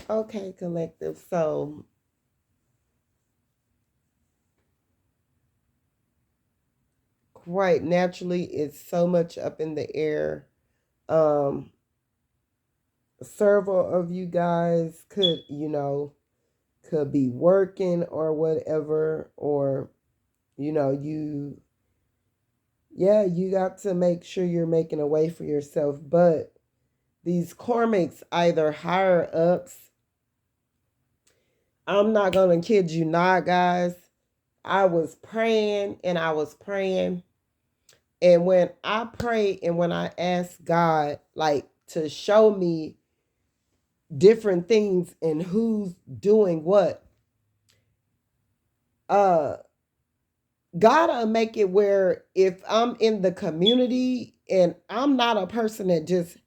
Okay, collective. So quite naturally, it's so much up in the air. Um, Several of you guys could, could be working or whatever, or, you, yeah, you got to make sure you're making a way for yourself. But these karmics, either higher ups, I'm not going to kid you not, guys. I was praying and I was praying. And when I pray and when I ask God, like, to show me different things and who's doing what, uh, gotta make it where if I'm in the community and I'm not a person that just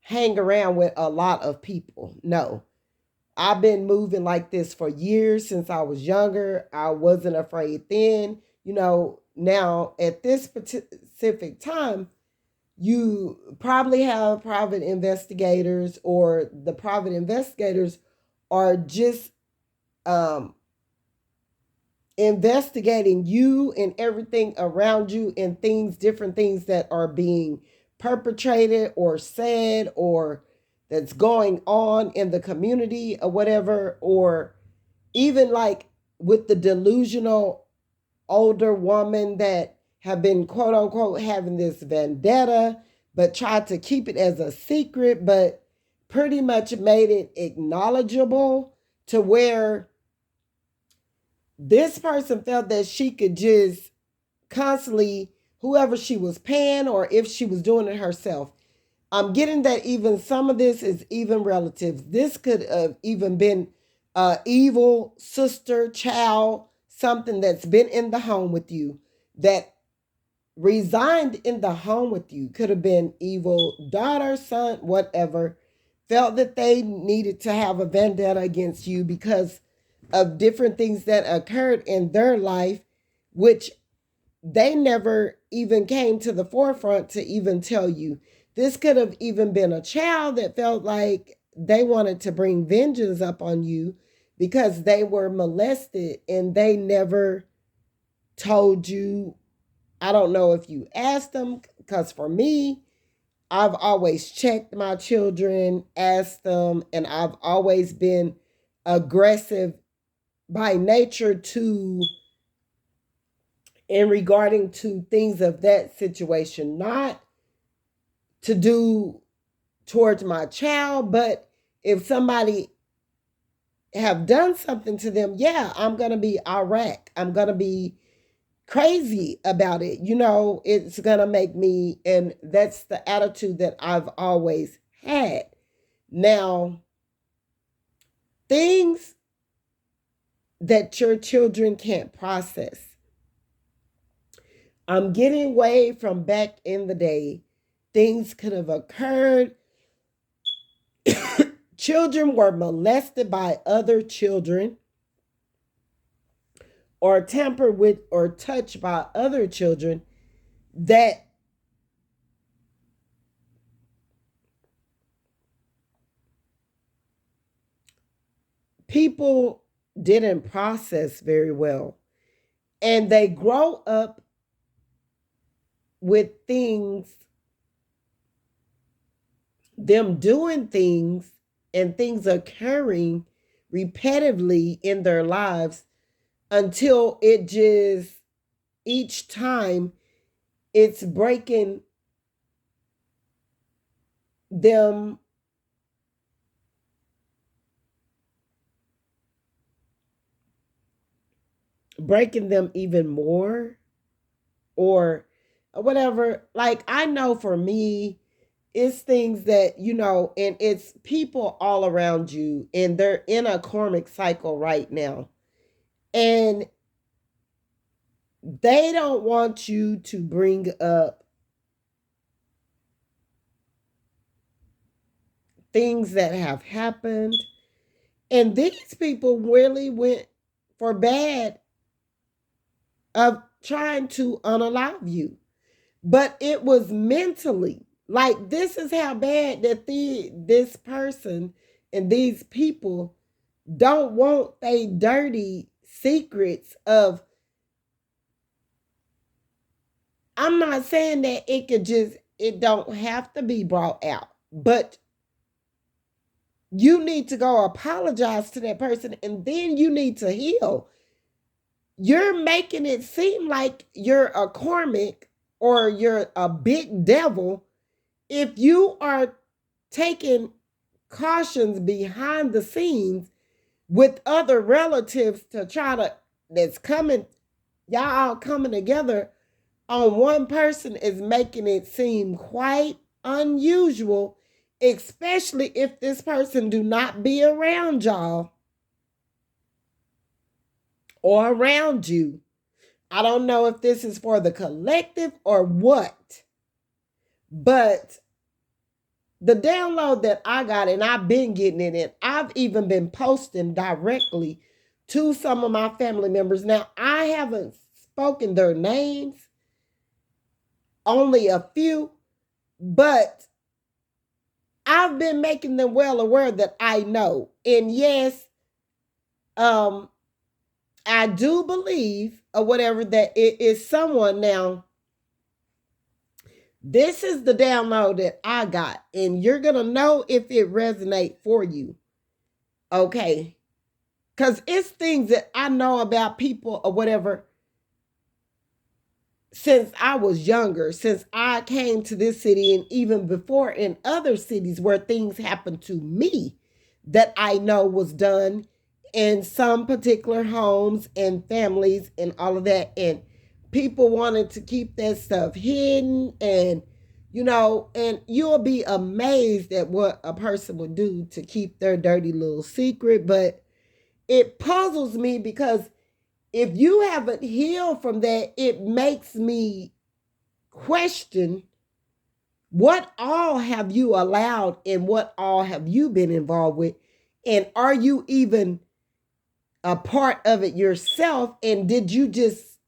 hang around with a lot of people. No. I've been moving like this for years since I was younger. I wasn't afraid then. Now at this specific time, you probably have private investigators, or the private investigators are just um, investigating you and everything around you, and different things that are being perpetrated or said, or that's going on in the community or whatever, or even like with the delusional older woman that have been quote unquote having this vendetta, but tried to keep it as a secret, but pretty much made it acknowledgeable to where this person felt that she could just constantly, whoever she was paying or if she was doing it herself. I'm getting that even some of this is even relatives. This could have even been evil sister, child, something that's been in the home with you, that resigned in the home with you. Could have been evil daughter, son, whatever. Felt that they needed to have a vendetta against you because of different things that occurred in their life, which they never even came to the forefront to even tell you. This could have even been a child that felt like they wanted to bring vengeance up on you because they were molested and they never told you. I don't know if you asked them, because for me, I've always checked my children, asked them, and I've always been aggressive by nature to in regarding to things of that situation, not to do towards my child, but if somebody have done something to them, yeah, I'm gonna be irate. I'm gonna be crazy about it. It's gonna make me, and that's the attitude that I've always had. Now, things that your children can't process. I'm getting way from back in the day. Things could have occurred. Children were molested by other children, or tampered with or touched by other children, that people didn't process very well. And they grow up with things, them doing things, and things occurring repetitively in their lives until it just, each time, it's them breaking them even more, or whatever. Like, I know for me, it's things that, and it's people all around you, and they're in a karmic cycle right now. And they don't want you to bring up things that have happened. And these people really went for bad of trying to unalive you. But it was mentally. Like, this is how bad that this person and these people don't want they dirty secrets of. I'm not saying that it don't have to be brought out, but you need to go apologize to that person and then you need to heal. You're making it seem like you're a karmic or you're a big devil if you are taking cautions behind the scenes with other relatives to try to, that's coming, y'all all coming together on one person is making it seem quite unusual, especially if this person do not be around y'all or around you. I don't know if this is for the collective or what, but the download that I got, and I've been getting it, and I've even been posting directly to some of my family members. Now, I haven't spoken their names, only a few, but I've been making them well aware that I know. And yes, I do believe or whatever that it is someone. Now, this is the download that I got, and you're going to know if it resonates for you. Okay. Because it's things that I know about people or whatever since I was younger, since I came to this city, and even before in other cities where things happened to me that I know was done in some particular homes and families and all of that. And people wanted to keep that stuff hidden, and and you'll be amazed at what a person would do to keep their dirty little secret. But it puzzles me because if you haven't healed from that, it makes me question what all have you allowed and what all have you been involved with? And are you even a part of it yourself? And did you just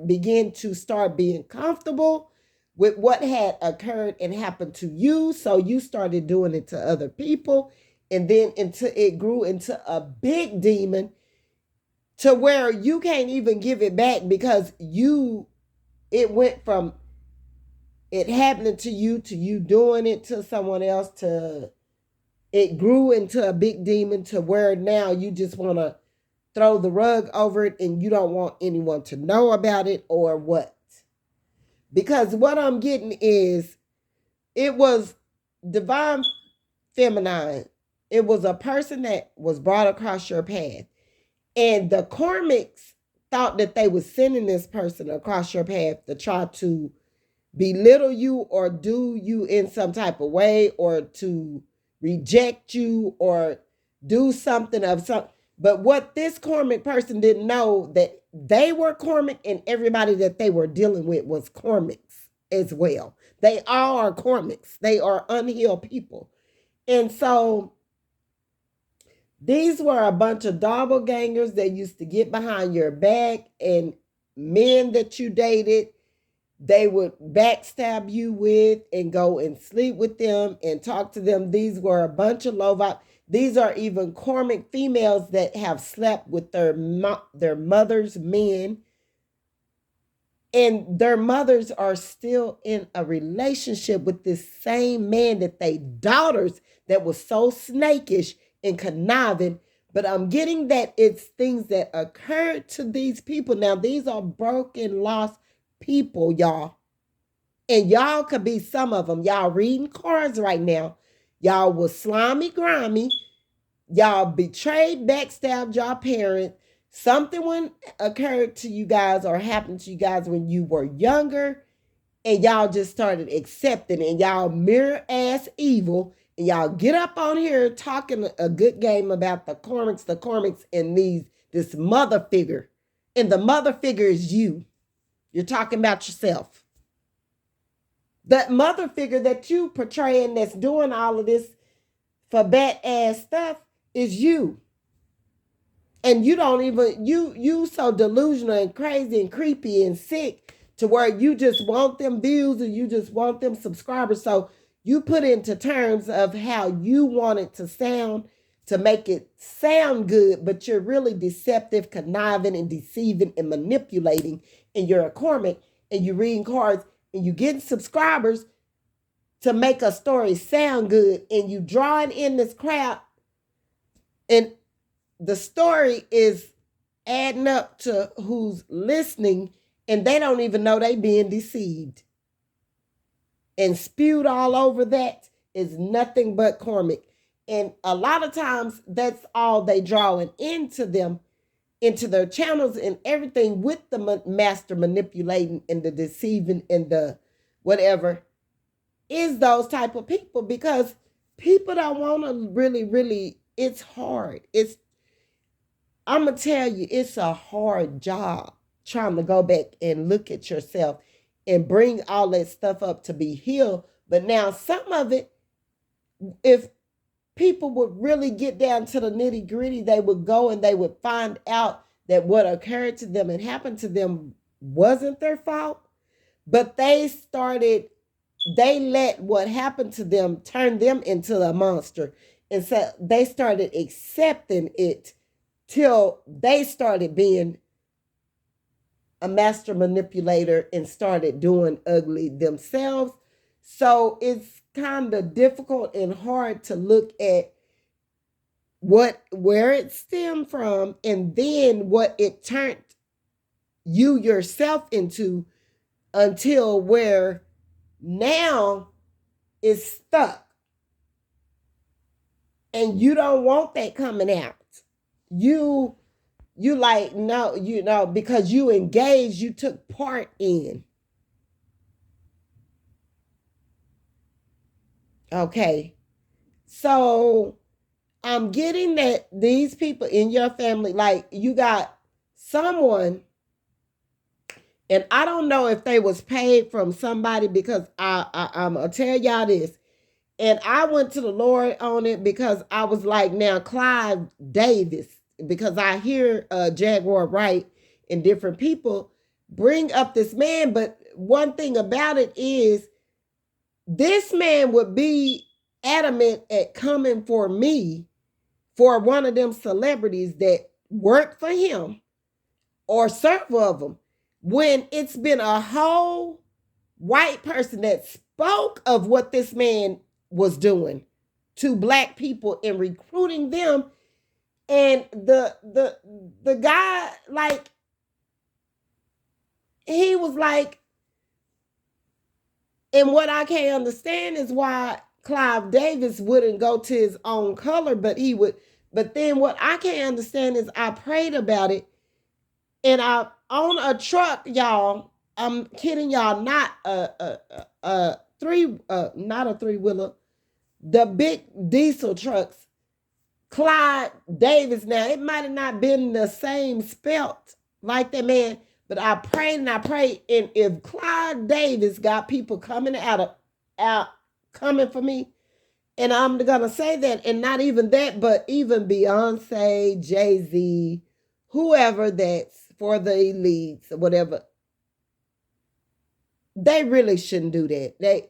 begin to start being comfortable with what had occurred and happened to you? So you started doing it to other people, and then until it grew into a big demon to where you can't even give it back because it went from it happening to you doing it to someone else, to it grew into a big demon to where now you just want to throw the rug over it and you don't want anyone to know about it or what. Because what I'm getting is it was divine feminine. It was a person that was brought across your path. And the karmics thought that they were sending this person across your path to try to belittle you or do you in some type of way or to reject you or do something of some. But what this karmic person didn't know, that they were karmic and everybody that they were dealing with was karmics as well. They all are karmics. They are unhealed people. And so these were a bunch of doppelgangers that used to get behind your back, and men that you dated, they would backstab you with and go and sleep with them and talk to them. These were a bunch of low vibe. These are even karmic females that have slept with their mother's men, and their mothers are still in a relationship with this same man that they daughters that was so snakish and conniving. But I'm getting that it's things that occurred to these people. Now, these are broken, lost people, y'all. And y'all could be some of them. Y'all reading cards right now. Y'all was slimy, grimy. Y'all betrayed, backstabbed y'all parents. Something occurred to you guys or happened to you guys when you were younger, and y'all just started accepting it, and y'all mirror ass evil, and y'all get up on here talking a good game about the karmics, and this mother figure. And the mother figure is you. You're talking about yourself. That mother figure that you portraying that's doing all of this for bad ass stuff is you. And you don't even, you so delusional and crazy and creepy and sick to where you just want them views and you just want them subscribers. So you put into terms of how you want it to sound to make it sound good, but you're really deceptive, conniving, and deceiving and manipulating, and you're a karmic, and you're reading cards, and you getting subscribers to make a story sound good, and you drawing in this crowd, and the story is adding up to who's listening, and they don't even know they being deceived. And spewed all over that is nothing but karmic. And a lot of times that's all they drawing into them, into their channels and everything, with the master manipulating and the deceiving and the whatever, is those type of people, because people don't want to really, it's hard. I'm going to tell you, it's a hard job trying to go back and look at yourself and bring all that stuff up to be healed. But now some of it, if people would really get down to the nitty gritty, they would go and they would find out that what occurred to them and happened to them wasn't their fault, but they let what happened to them turn them into a monster. And so they started accepting it till they started being a master manipulator and started doing ugly themselves. So it's kind of difficult and hard to look at where it stemmed from, and then what it turned you yourself into, until where now it's stuck. And you don't want that coming out. You like, no, because you engaged, you took part in. Okay. So I'm getting that these people in your family, like you got someone, and I don't know if they was paid from somebody, because I'm going to tell y'all this. And I went to the Lord on it, because I was like, now Clive Davis, because I hear Jaguar Wright and different people bring up this man. But one thing about it is, this man would be adamant at coming for me, for one of them celebrities that work for him or several of them, when it's been a whole white person that spoke of what this man was doing to Black people and recruiting them. And the guy, like, he was like, and what I can't understand is why Clive Davis wouldn't go to his own color, but he would. But then what I can't understand is, I prayed about it, and I own a truck, y'all. I'm kidding y'all, not a three-wheeler, the big diesel trucks. Clyde Davis. Now, it might have not been the same spelt like that man, but I prayed and I prayed. And if Clyde Davis got people coming out coming for me, and I'm gonna say that, and not even that, but even Beyonce, Jay-Z, whoever that's for the elites or whatever, they really shouldn't do that.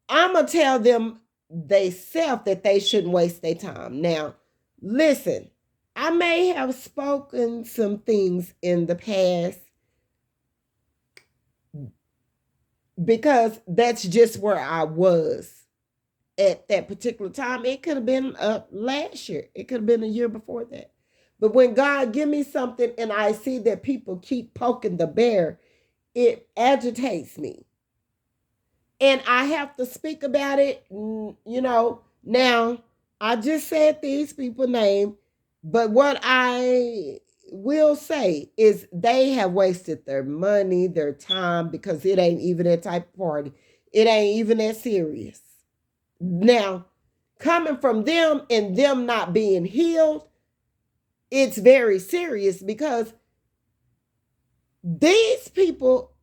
I'm gonna tell them they self that they shouldn't waste their time. Now, listen, I may have spoken some things in the past, because that's just where I was at that particular time. It could have been last year. It could have been a year before that. But when God give me something and I see that people keep poking the bear, it agitates me. And I have to speak about it, Now, I just said these people's name, but what I will say is they have wasted their money, their time, because it ain't even that type of party. It ain't even that serious. Now, coming from them and them not being healed, it's very serious, because these people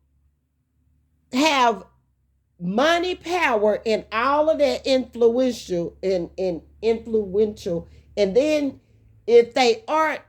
have money, power, and all of that influential, and then if they aren't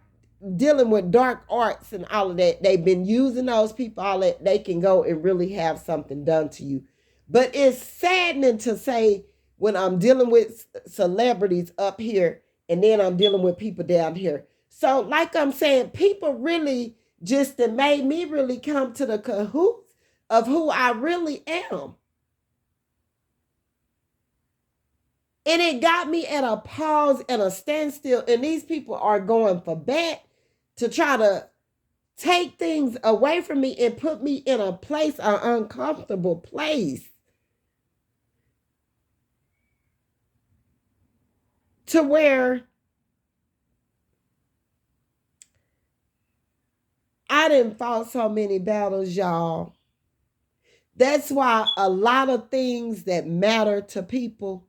dealing with dark arts and all of that, they've been using those people, all that, they can go and really have something done to you. But it's saddening to say, when I'm dealing with celebrities up here, And then I'm dealing with people down here. So like I'm saying, people really just made me really come to the cahoots of who I really am. And it got me at a pause and a standstill. And these people are going for bat to try to take things away from me and put me in a place, an uncomfortable place. To where I didn't fought so many battles, y'all. That's why a lot of things that matter to people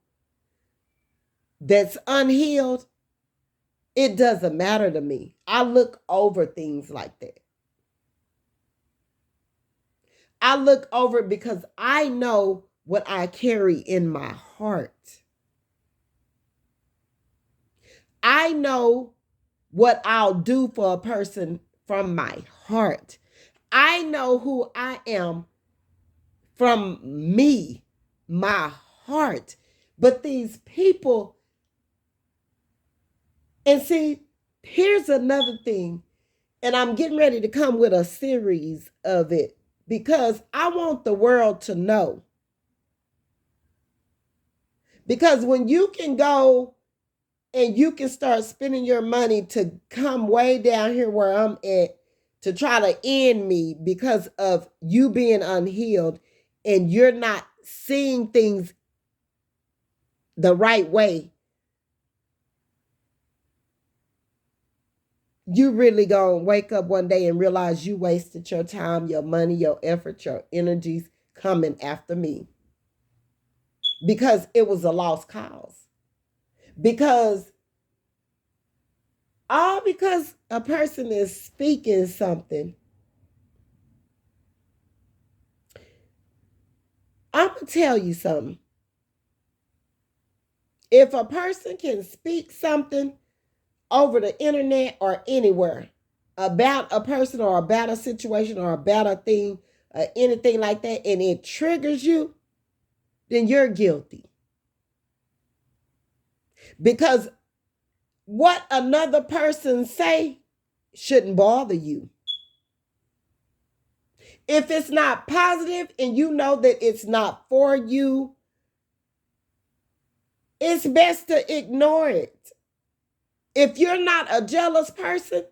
that's unhealed, it doesn't matter to me. I look over things like that. I look over it because I know what I carry in my heart. I know what I'll do for a person from my heart. I know who I am from me, my heart. But these people, and see, here's another thing, and I'm getting ready to come with a series of it because I want the world to know. Because when you can go and you can start spending your money to come way down here where I'm at to try to end me because of you being unhealed and you're not seeing things the right way, you really gonna wake up one day and realize you wasted your time, your money, your effort, your energies coming after me. Because it was a lost cause. Because all because a person is speaking something, I'm going to tell you something. If a person can speak something over the internet or anywhere about a person or about a situation or about a thing, anything like that, and it triggers you, then you're guilty. Because what another person say shouldn't bother you. If it's not positive and you know that it's not for you, it's best to ignore it. If you're not a jealous person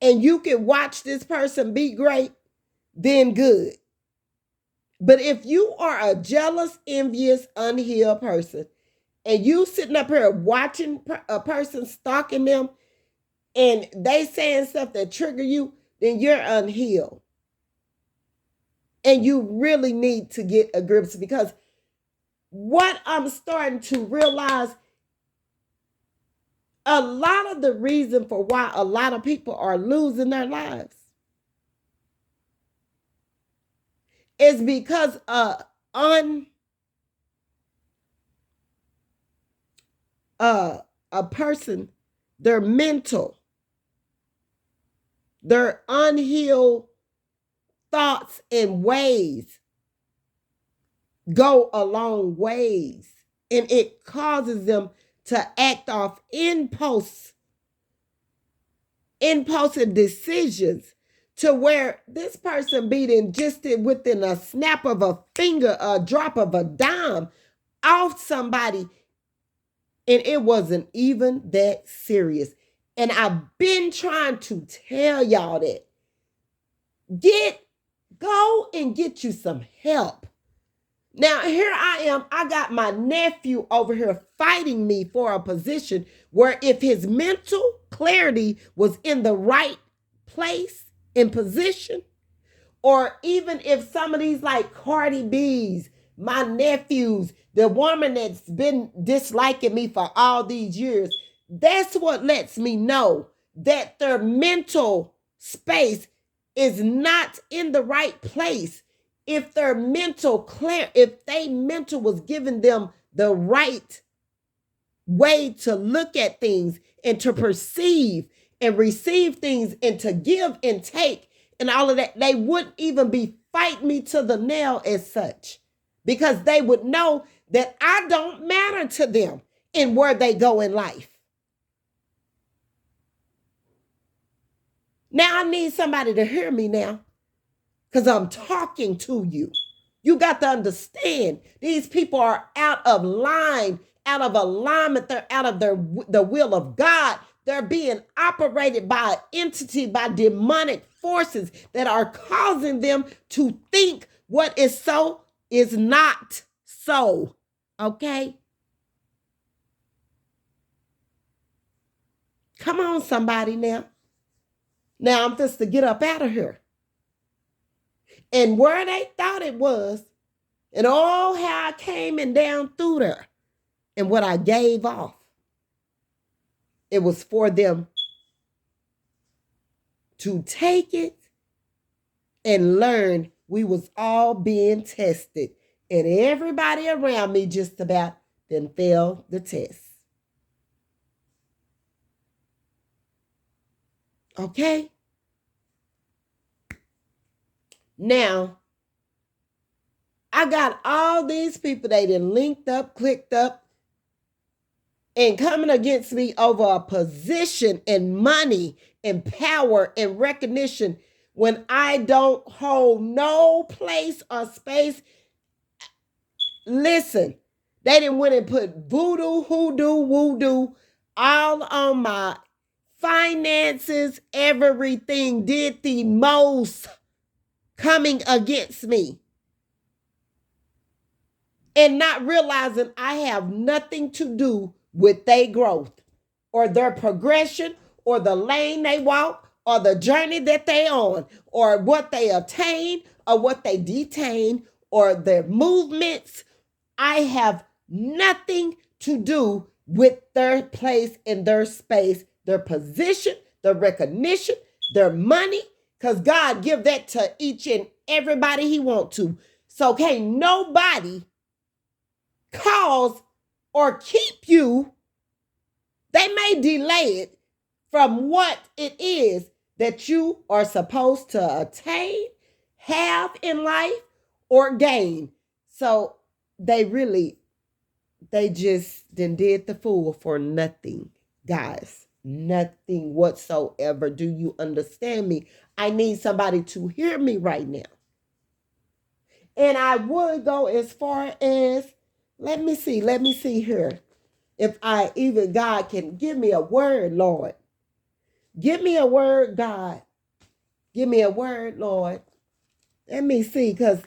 and you can watch this person be great, then good. But if you are a jealous, envious, unhealed person and you sitting up here watching a person stalking them and they saying stuff that trigger you, then you're unhealed. And you really need to get a grip, because what I'm starting to realize, a lot of the reason for why a lot of people are losing their lives is because a person, their mental, their unhealed thoughts and ways go a long ways, and it causes them to act off impulsive decisions, to where this person beating just within a snap of a finger, a drop of a dime off somebody, and it wasn't even that serious. And I've been trying to tell y'all that. Go and get you some help. Now, here I am. I got my nephew over here fighting me for a position where if his mental clarity was in the right place and position, or even if some of these like Cardi B's, my nephews, the woman that's been disliking me for all these years, that's what lets me know that their mental space is not in the right place. If their mental if they mental was giving them the right way to look at things and to perceive and receive things and to give and take and all of that, they wouldn't even be fighting me to the nail as such, because they would know that I don't matter to them in where they go in life. Now I need somebody to hear me now, because I'm talking to you. You got to understand, these people are out of line, out of alignment. They're out of the will of God. They're being operated by an entity, by demonic forces that are causing them to think what is so is not so. Okay? Come on, somebody now. Now I'm just to get up out of here. And where they thought it was, and all how I came and down through there, and what I gave off, it was for them to take it and learn we was all being tested. And everybody around me just about then failed the test. Okay? Now, I got all these people, they done linked up, clicked up, and coming against me over a position and money and power and recognition when I don't hold no place or space. Listen, they didn't went and put voodoo, hoodoo, woodoo all on my finances, everything, did the most coming against me. And not realizing I have nothing to do with their growth or their progression or the lane they walk or the journey that they on or what they attain or what they detain or their movements. I have nothing to do with their place in their space, their position, their recognition, their money, because God give that to each and everybody he want to. So can't nobody cause or keep you. They may delay it from what it is that you are supposed to attain, have in life, or gain. So they just did the fool for nothing, guys. Nothing whatsoever. Do you understand me? I need somebody to hear me right now. And I would go as far as, let me see here. If God can give me a word, Lord. Give me a word, God. Give me a word, Lord. Let me see, because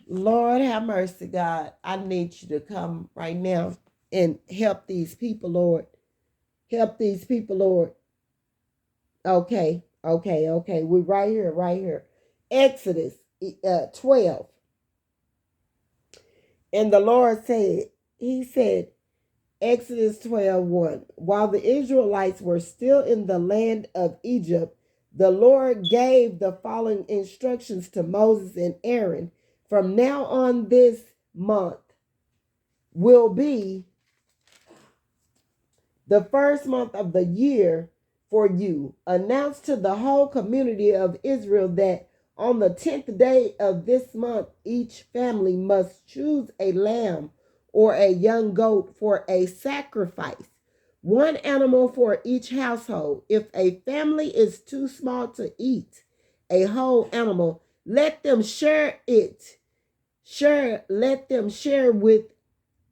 Lord have mercy, God. I need you to come right now and help these people, Lord. Help these people, Lord. Okay. We're right here. Exodus 12. And the Lord said, he said, Exodus 12:1, while the Israelites were still in the land of Egypt, the Lord gave the following instructions to Moses and Aaron. From now on, this month will be the first month of the year for you. Announce to the whole community of Israel that on the 10th day of this month, each family must choose a lamb or a young goat for a sacrifice, one animal for each household. If a family is too small to eat a whole animal, let them share it. Let them share with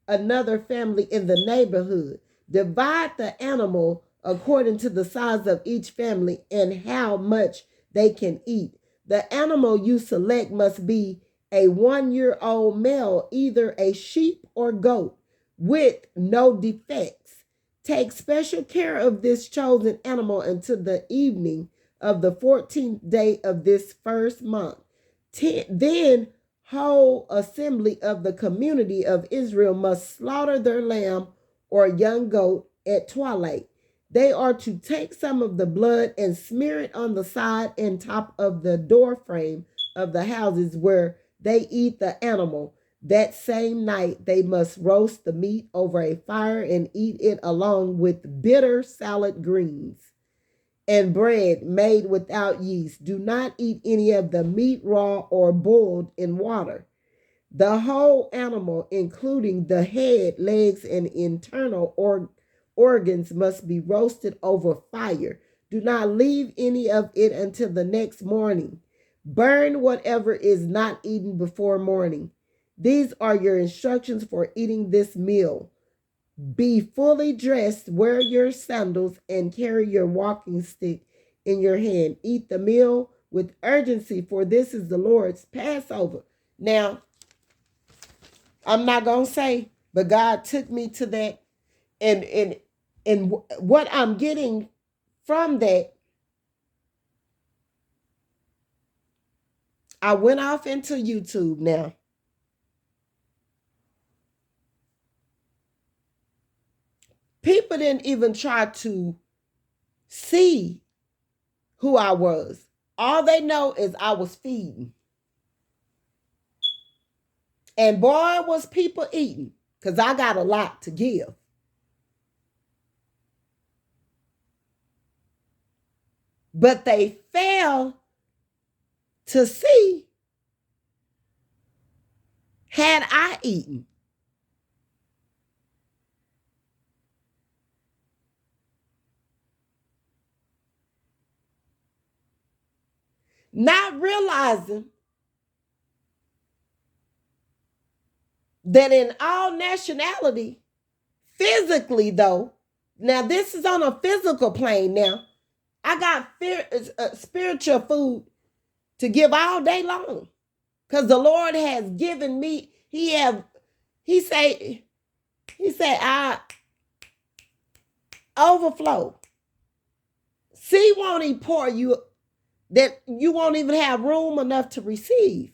another family in the neighborhood. Divide the animal according to the size of each family and how much they can eat. The animal you select must be a 1-year-old male, either a sheep or goat, with no defects. Take special care of this chosen animal until the evening of the 14th day of this first month. Then whole assembly of the community of Israel must slaughter their lamb or young goat at twilight. They are to take some of the blood and smear it on the side and top of the door frame of the houses where they eat the animal. That same night, they must roast the meat over a fire and eat it along with bitter salad greens and bread made without yeast. Do not eat any of the meat raw or boiled in water. The whole animal, including the head, legs, and internal organs, must be roasted over fire. Do not leave any of it until the next morning. Burn whatever is not eaten before morning. These are your instructions for eating this meal. Be fully dressed, wear your sandals, and carry your walking stick in your hand. Eat the meal with urgency, for this is the Lord's Passover. Now, I'm not going to say, but God took me to that. And what I'm getting from that, I went off into YouTube now. People didn't even try to see who I was. All they know is I was feeding. And boy, was people eating, because I got a lot to give. But they fail to see, had I eaten? Not realizing that in all nationality, physically though, now this is on a physical plane now, I got spiritual food to give all day long. Because the Lord has given me, he said, I overflow. See, won't he pour you that you won't even have room enough to receive.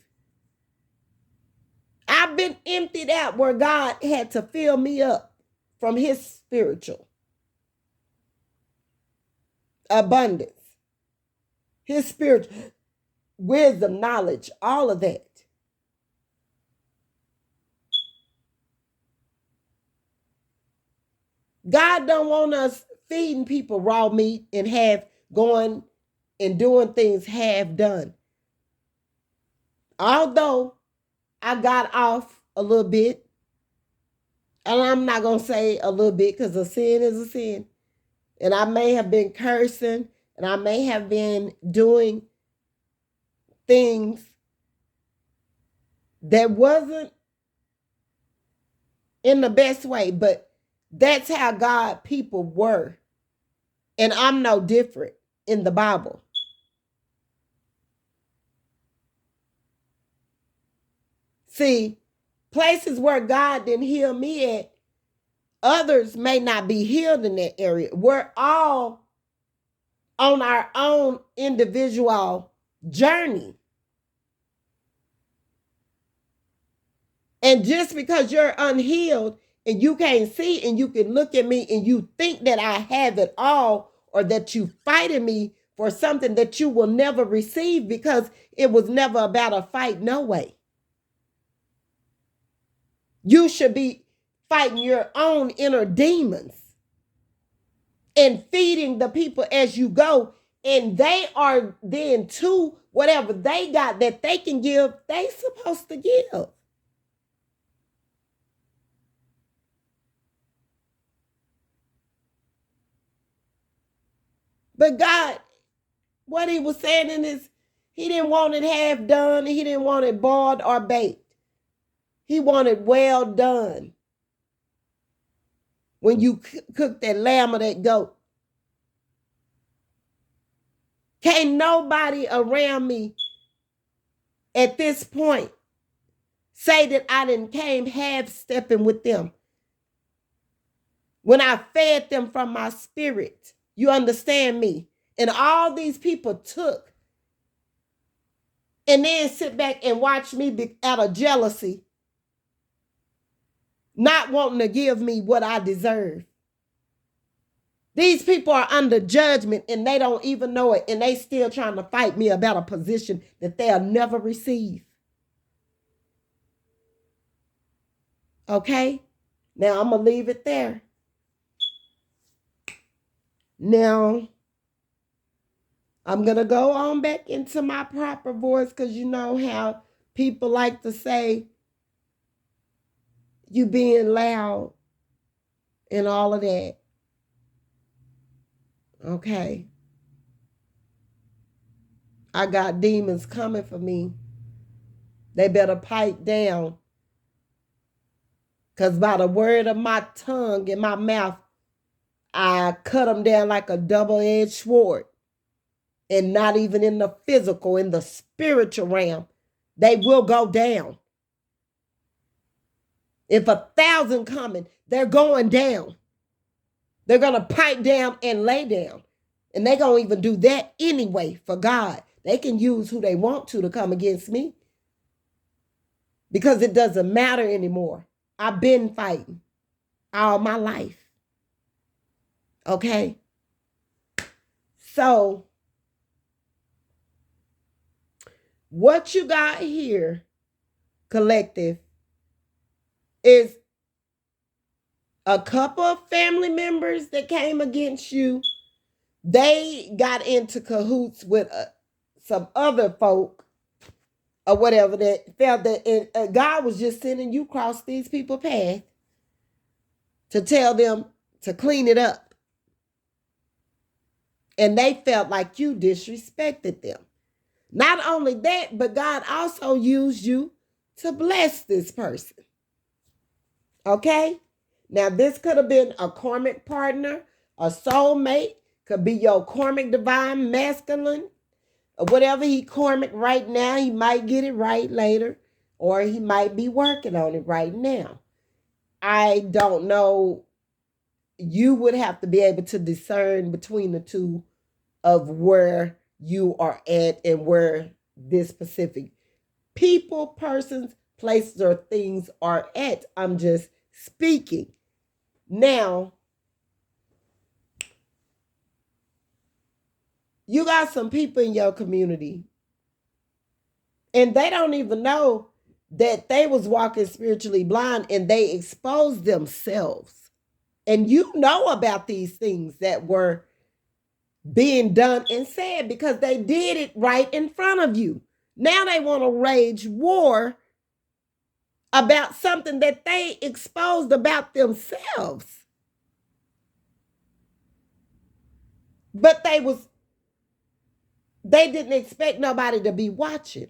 I've been emptied out where God had to fill me up from his spiritual abundance, his spiritual wisdom, knowledge, all of that. God don't want us feeding people raw meat and have going and doing things half done. Although I got off a little bit, and I'm not going to say a little bit because a sin is a sin. And I may have been cursing and I may have been doing things that wasn't in the best way, but that's how God people were. And I'm no different in the Bible. See, places where God didn't heal me at, others may not be healed in that area. We're all on our own individual journey. And just because you're unhealed and you can't see and you can look at me and you think that I have it all, or that you fighting me for something that you will never receive, because it was never about a fight, no way. You should be fighting your own inner demons and feeding the people as you go. And they are then too, whatever they got that they can give, they supposed to give. But God, what he was saying in his, he didn't want it half done. He didn't want it boiled or baked. He wanted well done. When you cook that lamb or that goat, can't nobody around me at this point say that I didn't came half stepping with them. When I fed them from my spirit, you understand me? And all these people took and then sit back and watch me be out of jealousy, not wanting to give me what I deserve. These people are under judgment and they don't even know it, and they still trying to fight me about a position that they'll never receive. Okay? Now I'm going to leave it there. Now, I'm going to go on back into my proper voice, because you know how people like to say you being loud and all of that. Okay. I got demons coming for me. They better pipe down. Because by the word of my tongue and my mouth, I cut them down like a double-edged sword. And not even in the physical, in the spiritual realm. They will go down. If 1,000 coming, they're going down. They're going to pipe down and lay down. And they're going to even do that anyway for God. They can use who they want to come against me. Because it doesn't matter anymore. I've been fighting all my life. Okay? So, what you got here, collective, is a couple of family members that came against you. They got into cahoots with some other folk or whatever that felt that God was just sending you across these people's path to tell them to clean it up. And they felt like you disrespected them. Not only that, but God also used you to bless this person. Okay? Now, this could have been a karmic partner, a soulmate, could be your karmic divine masculine, or whatever he karmic right now. He might get it right later, or he might be working on it right now. I don't know. You would have to be able to discern between the two of where you are at and where this specific people, persons, places, or things are at. I'm just speaking. Now, you got some people in your community, and they don't even know that they was walking spiritually blind, and they exposed themselves. And you know about these things that were being done and said because they did it right in front of you. Now they want to wage war about something that they exposed about themselves. But they didn't expect nobody to be watching.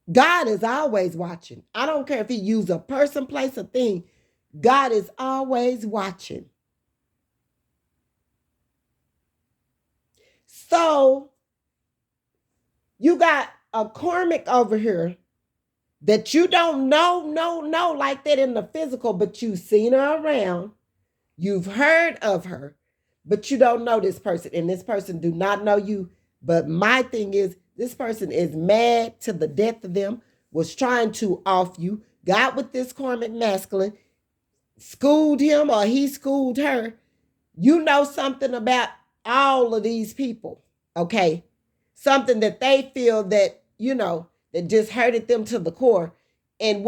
God is always watching. I don't care if he used a person, place, or thing. God is always watching. So, you got a karmic over here that you don't know like that in the physical, but you've seen her around. You've heard of her, but you don't know this person, and this person do not know you. But my thing is, this person is mad to the death of them, was trying to off you, got with this karmic masculine, schooled him or he schooled her. You know something about all of these people, okay? Something that they feel that, that just hurted them to the core. And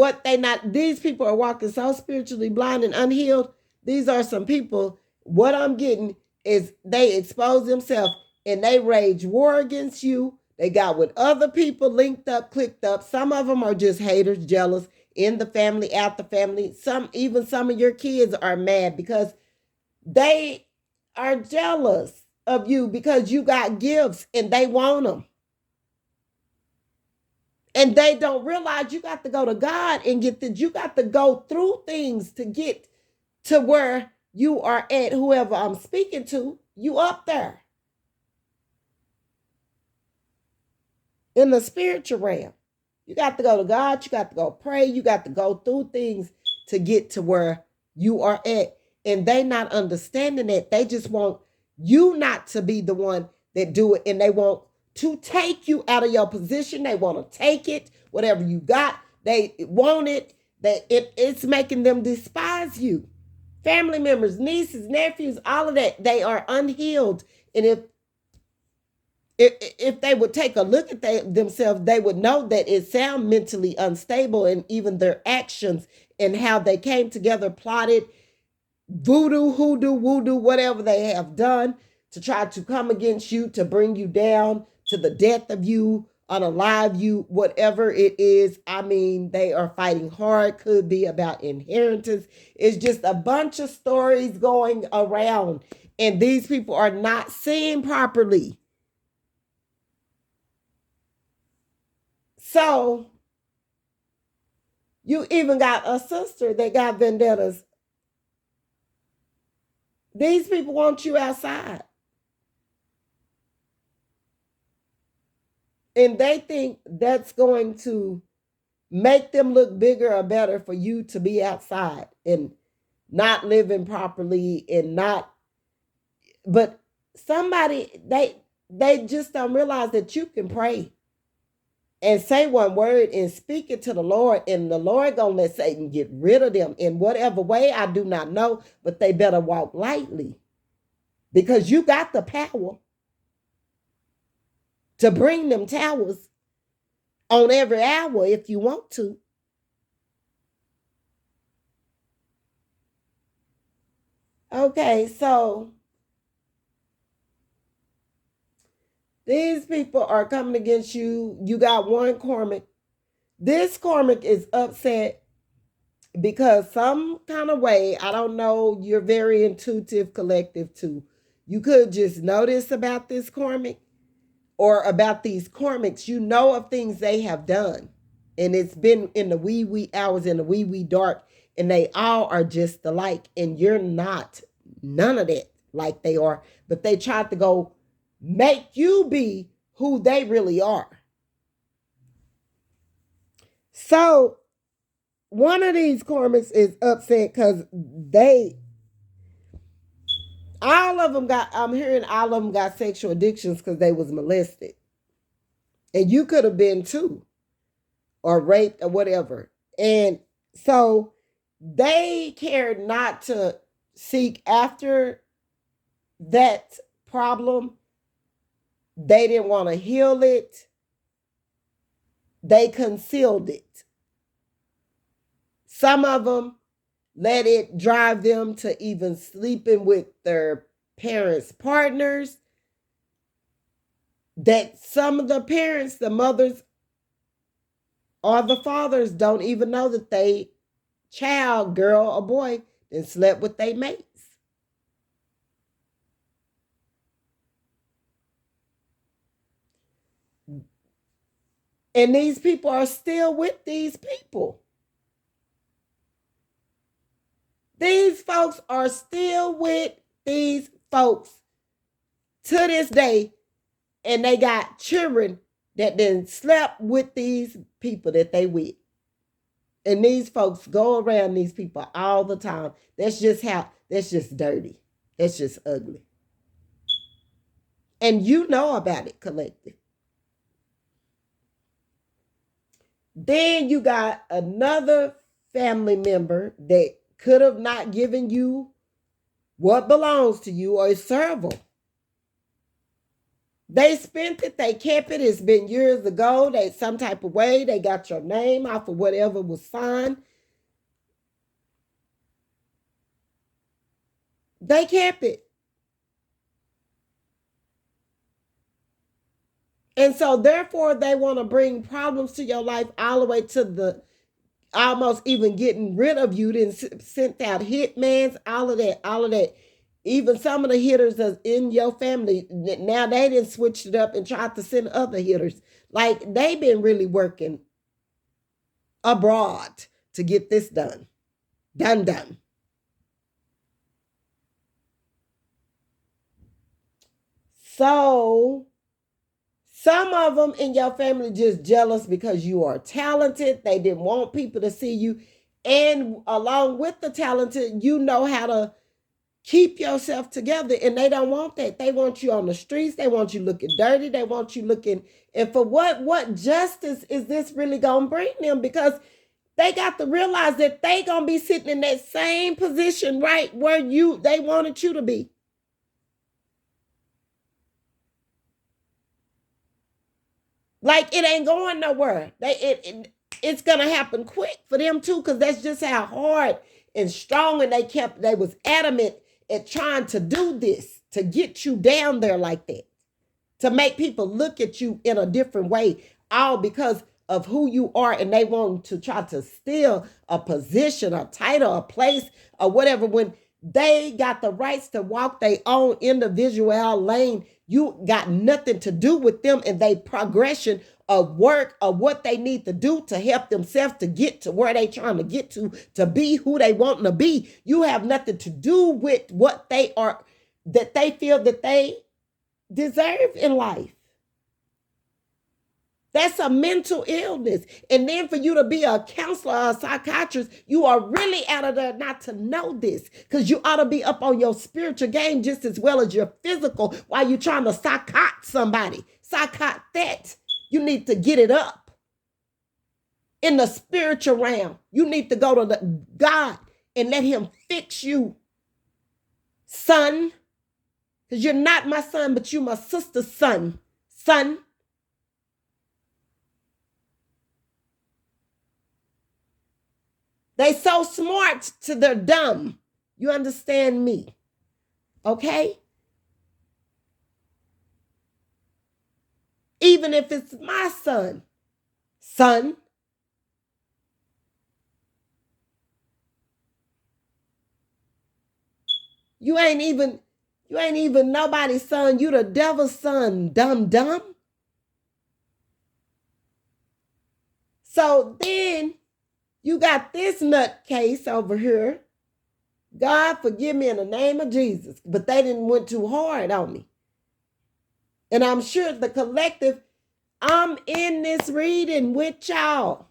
these people are walking so spiritually blind and unhealed. These are some people, what I'm getting is they expose themselves and they rage war against you. They got with other people linked up, clicked up. Some of them are just haters, jealous, in the family, out the family. Some of your kids are mad because they are jealous of you because you got gifts and they want them. And they don't realize you got to go to God and you got to go through things to get to where you are at. Whoever I'm speaking to, you up there. In the spiritual realm. You got to go to God. You got to go pray. You got to go through things to get to where you are at. And they not understanding that. They just want you not to be the one that do it. And they want to take you out of your position. They want to take it, whatever you got. They want it. It's making them despise you. Family members, nieces, nephews, all of that, they are unhealed. And if they would take a look at themselves, they would know that it sounds mentally unstable, and even their actions and how they came together, plotted, voodoo, hoodoo, woodoo, whatever they have done to try to come against you, to bring you down to the death of you, unalive you, whatever it is. I mean, they are fighting hard. Could be about inheritance. It's just a bunch of stories going around. And these people are not seeing properly. So you even got a sister that got vendettas. These people want you outside. And they think that's going to make them look bigger or better for you to be outside and not living properly and not, but somebody, they just don't realize that you can pray and say one word and speak it to the Lord, and the Lord gonna let Satan get rid of them in whatever way. I do not know, but they better walk lightly, because you got the power to bring them towers on every hour if you want to. Okay, so these people are coming against you. You got one karmic. This karmic is upset because some kind of way, I don't know, you're very intuitive, collective too. You could just notice about this karmic or about these karmics. You know of things they have done. And it's been in the wee hours, in the wee dark, and they all are just alike. And you're not none of that like they are. But they tried to go make you be who they really are. So one of these karmics is upset because all of them got, I'm hearing all of them got sexual addictions because they was molested. And you could have been too, or raped or whatever. And so they cared not to seek after that problem. They didn't want to heal it. They concealed it. Some of them let it drive them to even sleeping with their parents' partners. That some of the parents, the mothers or the fathers, don't even know that they child, girl or boy, then slept with their mates. And these people are still with these people. These folks are still with these folks to this day, and they got children that then slept with these people that they with. And these folks go around these people all the time. That's just dirty. That's just ugly. And you know about it, collective. Then you got another family member that could have not given you what belongs to you or is servable. They spent it, they kept it. It's been years ago. They some type of way, they got your name off of whatever was signed. They kept it. And so therefore they want to bring problems to your life all the way to the almost even getting rid of you. Then sent out hitmans, all of that. Even some of the hitters that's in your family, now they didn't switch it up and tried to send other hitters. Like they've been really working abroad to get this done. Done. So some of them in your family just jealous because you are talented. They didn't want people to see you. And along with the talented, you know how to keep yourself together, and they don't want that. They want you on the streets. They want you looking dirty. They want you looking, and for what justice is this really going to bring them? Because they got to realize that they going to be sitting in that same position right where they wanted you to be. Like it ain't going nowhere. It's going to happen quick for them too, because that's just how hard and strong and they was adamant at trying to do this, to get you down there like that, to make people look at you in a different way, all because of who you are. And they want to try to steal a position, a title, a place, or whatever, when They got the rights to walk their own individual lane. You got nothing to do with them and they progression of work of what they need to do to help themselves to get to where they trying to get to be who they want to be. You have nothing to do with what they are, that they feel that they deserve in life. That's a mental illness. And then for you to be a counselor or a psychiatrist, you are really out of there not to know this, because you ought to be up on your spiritual game just as well as your physical while you're trying to psychot somebody. Psychot that. You need to get it up. In the spiritual realm, you need to go to God and let him fix you, son. Because you're not my son, but you're my sister's son. Son. They so smart to their dumb. You understand me? Okay? Even if it's my son. Son. You ain't even nobody's son. You the devil's son, dumb. So then you got this nutcase over here. God forgive me in the name of Jesus. But they didn't went too hard on me. And I'm sure the collective, I'm in this reading with y'all.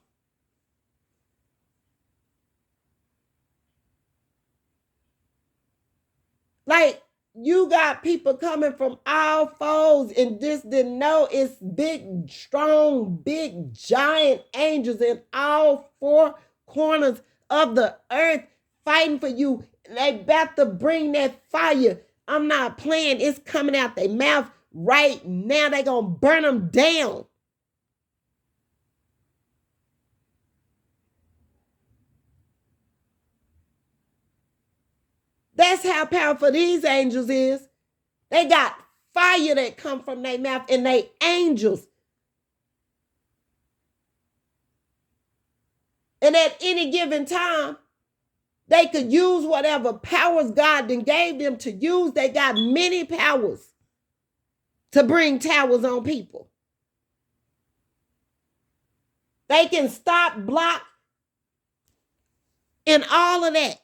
Like, you got people coming from all foes and just didn't know it's big, strong, big, giant angels in all four corners of the earth fighting for you. They about to bring that fire. I'm not playing. It's coming out their mouth right now. They gonna burn them down. That's how powerful these angels is. They got fire that come from their mouth and they angels. And at any given time, they could use whatever powers God then gave them to use. They got many powers to bring towers on people. They can stop, block, and all of that.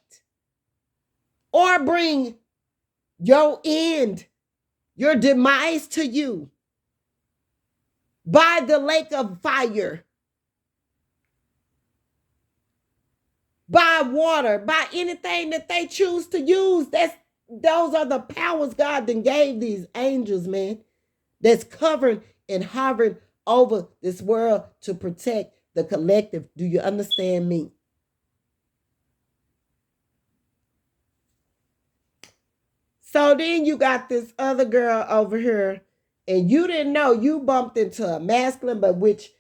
Or bring your end, your demise to you by the lake of fire, by water, by anything that they choose to use. Those are the powers God then gave these angels, man, that's covering and hovering over this world to protect the collective. Do you understand me? So then you got this other girl over here, and you didn't know you bumped into a masculine, but which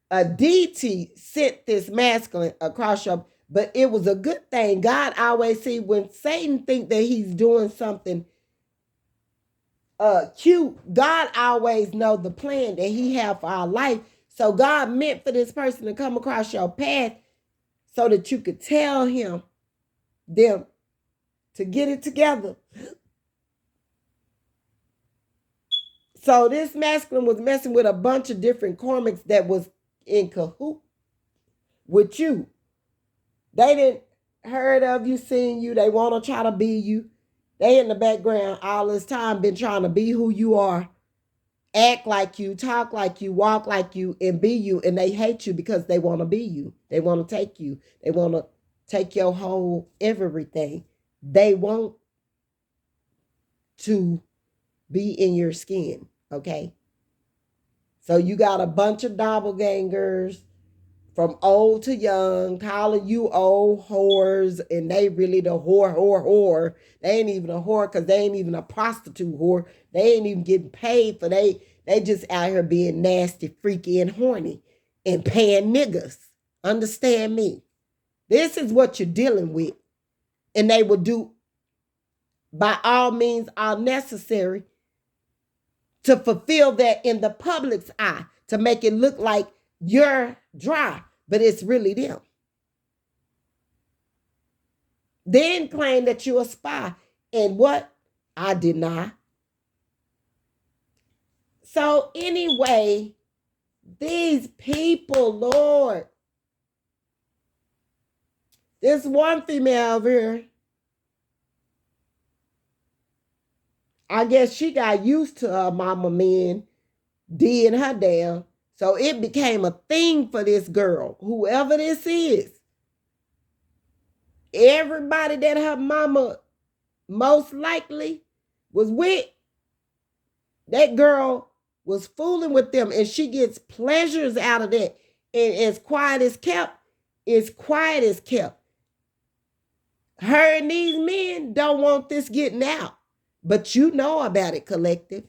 a deity sent this masculine across your, but it was a good thing. God always see when Satan think that he's doing something cute, God always know the plan that he have for our life. So God meant for this person to come across your path so that you could tell them to get it together. So this masculine was messing with a bunch of different karmics that was in cahoot with you. They didn't heard of you, seen you. They want to try to be you. They in the background all this time been trying to be who you are, act like you, talk like you, walk like you, and be you. And they hate you because they want to be you. They want to take you. They want to take your whole everything. They want to be in your skin. Okay. So you got a bunch of doppelgangers from old to young calling you old whores, and they really the whore. They ain't even a whore because they ain't even a prostitute whore. They ain't even getting paid for they just out here being nasty, freaky, and horny and paying niggas. Understand me? This is what you're dealing with. And they will do by all means all necessary to fulfill that in the public's eye, to make it look like you're dry, but it's really them. Then claim that you're a spy. And what? I deny. So anyway, these people, Lord, this one female over here, I guess she got used to her mama men did her down. So it became a thing for this girl, whoever this is. Everybody that her mama most likely was with, that girl was fooling with them, and she gets pleasures out of that. And as quiet as kept, as quiet as kept. Her and these men don't want this getting out. But you know about it, collective.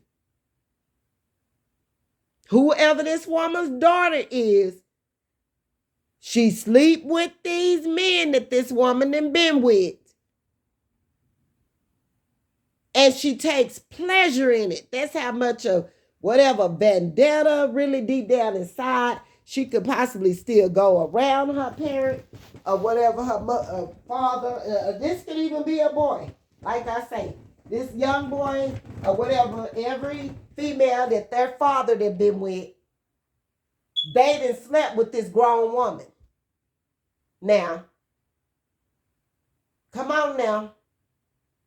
Whoever this woman's daughter is, she sleep with these men that this woman done been with. And she takes pleasure in it. That's how much of whatever vendetta really deep down inside she could possibly still go around her parent or whatever her father. This could even be a boy. Like I say, this young boy or whatever, every female that their father that been with, they done slept with this grown woman. Now, come on now.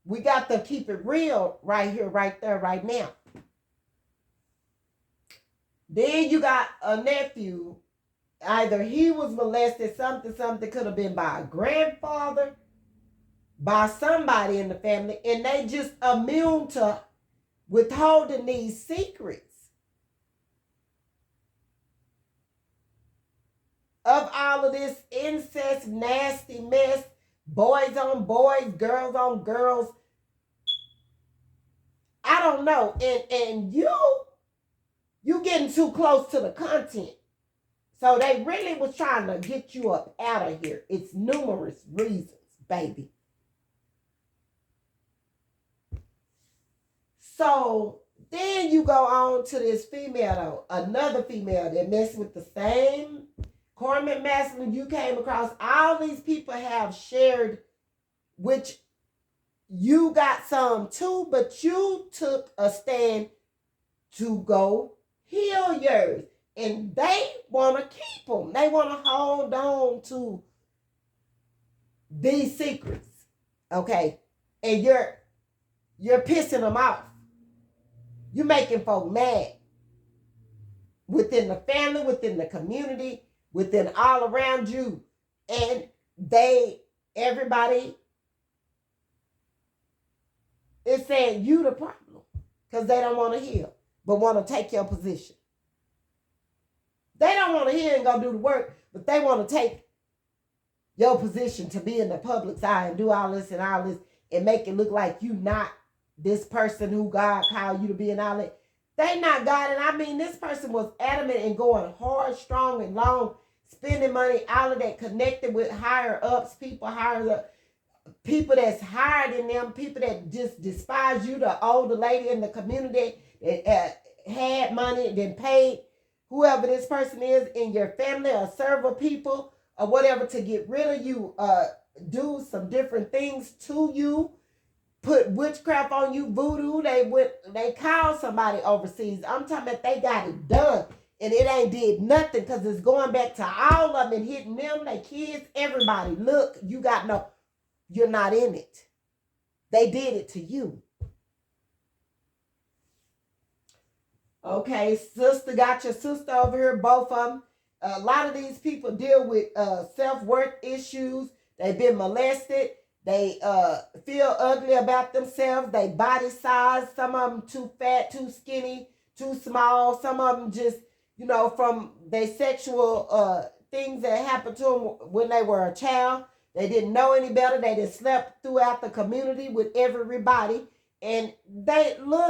We got to keep it real right here, right there, right now. Then you got a nephew. Either he was molested, something could have been by a grandfather, by somebody in the family, and they just immune to withholding these secrets of all of this incest, nasty mess, boys on boys, girls on girls. I don't know. And you getting too close to the content. So they really was trying to get you up out of here. It's numerous reasons, baby. So then you go on to this female, though, another female that messed with the same karmic masculine you came across. All these people have shared, which you got some too, but you took a stand to go heal yours. And they want to keep them. They want to hold on to these secrets. Okay? And you're pissing them off. You're making folk mad. Within the family, within the community, within all around you. And everybody is saying you the problem. Because they don't want to heal, but want to take your position. They don't want to hear and go do the work, but they want to take your position to be in the public's eye and do all this and make it look like you not this person who God called you to be and all that. They not God. And I mean, this person was adamant and going hard, strong, and long, spending money, all of that, connected with higher ups, people higher up, people that's higher than them, people that just despise you, the older lady in the community that had money, then paid whoever this person is in your family or several people or whatever to get rid of you, do some different things to you, put witchcraft on you, voodoo. They called somebody overseas. I'm talking about they got it done and it ain't did nothing because it's going back to all of them and hitting them, their kids, everybody. Look, you're not in it. They did it to you. Okay, sister, got your sister over here, both of them. A lot of these people deal with self-worth issues. They've been molested. They feel ugly about themselves. They body size. Some of them too fat, too skinny, too small. Some of them just, from their sexual things that happened to them when they were a child. They didn't know any better. They just slept throughout the community with everybody. And they look.